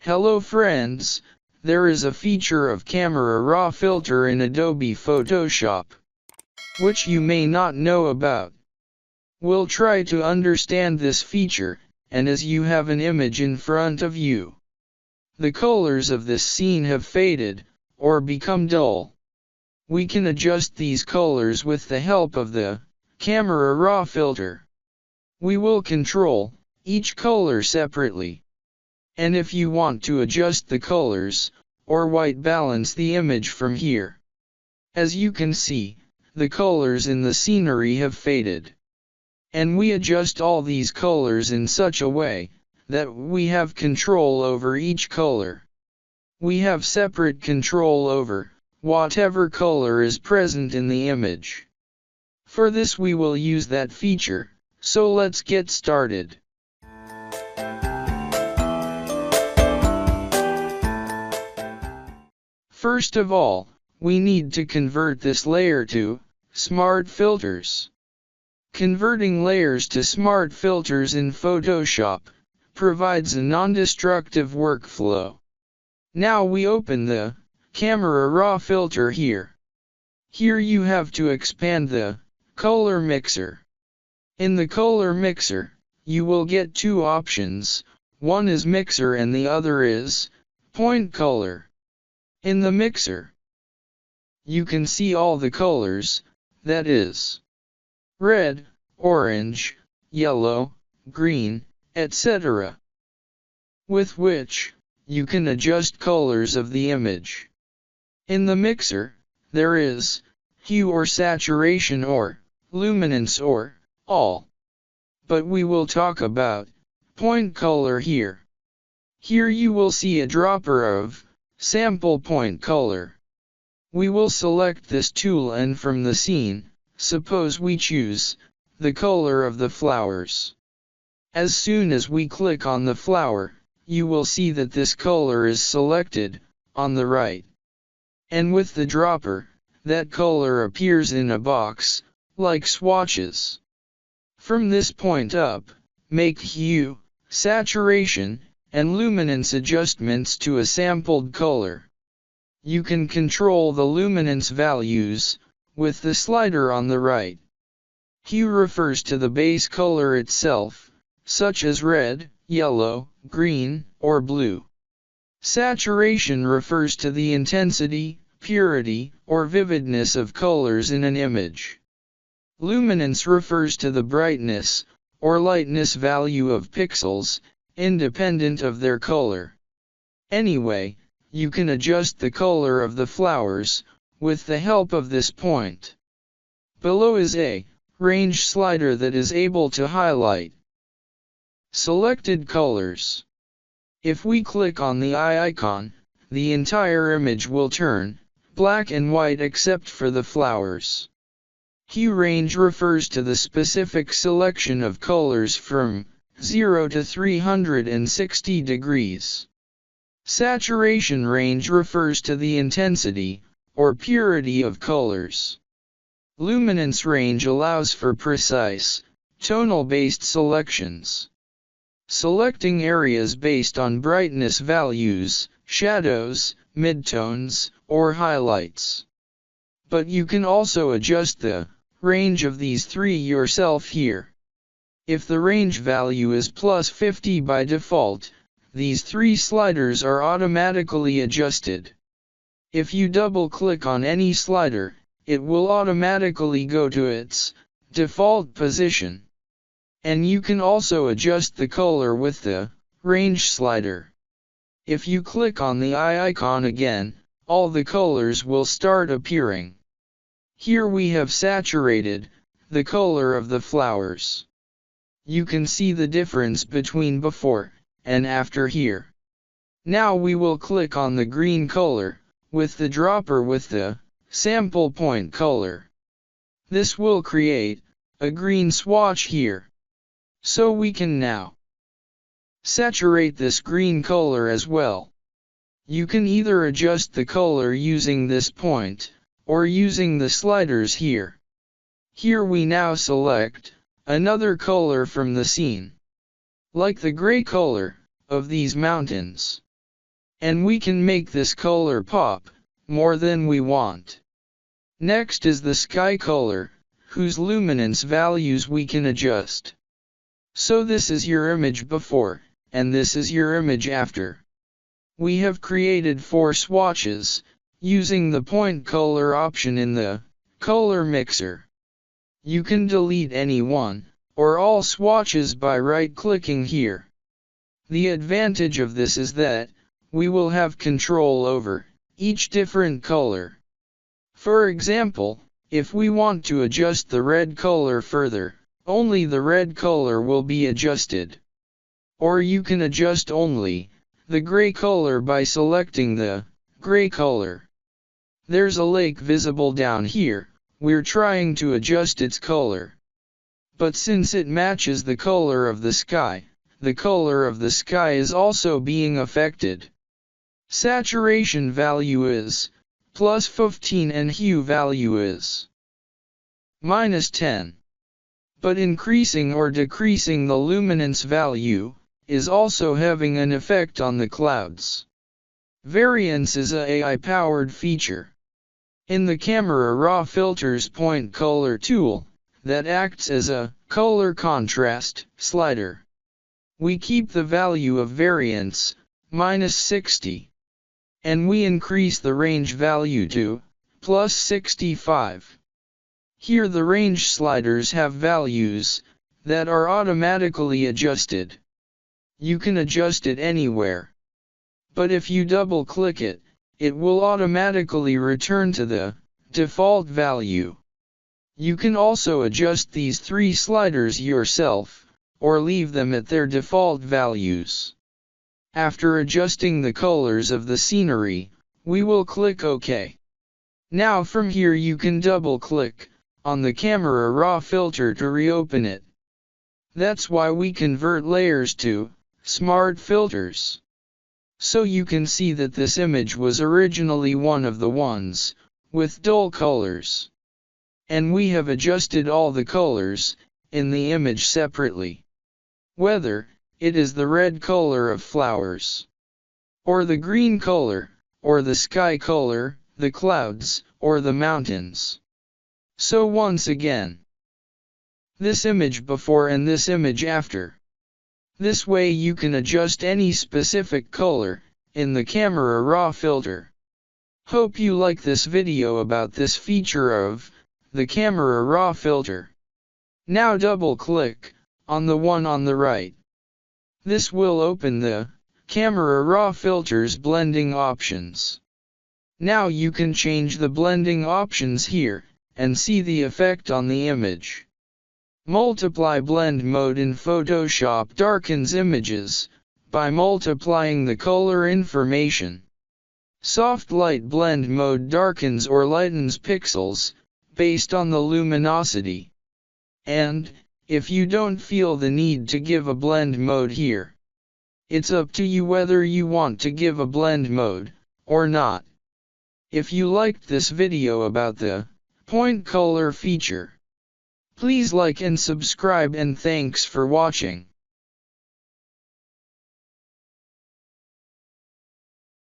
Hello friends, there is a feature of camera raw filter in Adobe Photoshop, which you may not know about. We'll try to understand this feature, and as you have an image in front of you, the colors of this scene have faded, or become dull. We can adjust these colors with the help of the camera raw filter. We will control each color separately. And if you want to adjust the colors, or white balance the image from here. As you can see, the colors in the scenery have faded. And we adjust all these colors in such a way, that we have control over each color. We have separate control over whatever color is present in the image. For this we will use that feature, so let's get started. First of all, we need to convert this layer to Smart Filters. Converting layers to Smart Filters in Photoshop provides a non-destructive workflow. Now we open the Camera Raw filter here. Here you have to expand the Color Mixer. In the Color Mixer, you will get two options, one is Mixer and the other is Point Color. In the mixer, you can see all the colors, that is, red, orange, yellow, green, etc., with which you can adjust colors of the image. In the mixer, there is hue or saturation or luminance or all. But we will talk about point color here. Here you will see a dropper of Sample Point Color. We will select this tool and from the scene, suppose we choose the color of the flowers. As soon as we click on the flower, you will see that this color is selected on the right. And with the dropper, that color appears in a box, like swatches. From this point up, make hue, saturation, and luminance adjustments to a sampled color. You can control the luminance values with the slider on the right. Hue refers to the base color itself, such as red, yellow, green, or blue. Saturation refers to the intensity, purity, or vividness of colors in an image. Luminance refers to the brightness or lightness value of pixels, independent of their color. Anyway, you can adjust the color of the flowers with the help of this point. Below is a range slider that is able to highlight selected colors. If we click on the eye icon, the entire image will turn black and white except for the flowers. Hue range refers to the specific selection of colors from 0 to 360 degrees. Saturation range refers to the intensity, or purity of colors. Luminance range allows for precise, tonal-based selections. Selecting areas based on brightness values, shadows, midtones, or highlights. But you can also adjust the range of these three yourself here. If the range value is +50 by default, these three sliders are automatically adjusted. If you double-click on any slider, it will automatically go to its default position. And you can also adjust the color with the range slider. If you click on the eye icon again, all the colors will start appearing. Here we have saturated the color of the flowers. You can see the difference between before and after here. Now we will click on the green color, with the dropper with the sample point color. This will create a green swatch here. So we can now saturate this green color as well. You can either adjust the color using this point, or using the sliders here. Here we now select another color from the scene. Like the gray color of these mountains. And we can make this color pop more than we want. Next is the sky color, whose luminance values we can adjust. So this is your image before, and this is your image after. We have created 4 swatches, using the point color option in the color mixer. You can delete any one, or all swatches by right-clicking here. The advantage of this is that we will have control over each different color. For example, if we want to adjust the red color further, only the red color will be adjusted. Or you can adjust only the gray color by selecting the gray color. There's a lake visible down here. We're trying to adjust its color. But since it matches the color of the sky is also being affected. Saturation value is +15 and hue value is -10. But increasing or decreasing the luminance value is also having an effect on the clouds. Variance is a AI-powered feature in the Camera Raw Filters point color tool that acts as a color contrast slider. We keep the value of variance -60. And we increase the range value to +65. Here the range sliders have values that are automatically adjusted. You can adjust it anywhere. But if you double-click it, it will automatically return to the default value. You can also adjust these 3 sliders yourself, or leave them at their default values. After adjusting the colors of the scenery, we will click OK. Now from here you can double-click on the Camera Raw filter to reopen it. That's why we convert layers to smart filters. So you can see that this image was originally one of the ones with dull colors. And we have adjusted all the colors in the image separately. Whether it is the red color of flowers, or the green color, or the sky color, the clouds, or the mountains. So once again, this image before and this image after. This way you can adjust any specific color in the Camera Raw filter. Hope you like this video about this feature of the Camera Raw filter. Now double-click on the one on the right. This will open the Camera Raw filter's blending options. Now you can change the blending options here and see the effect on the image. Multiply blend mode in Photoshop darkens images by multiplying the color information. Soft light blend mode darkens or lightens pixels based on the luminosity. And if you don't feel the need to give a blend mode here, it's up to you whether you want to give a blend mode or not. If you liked this video about the point color feature, please like and subscribe, and thanks for watching.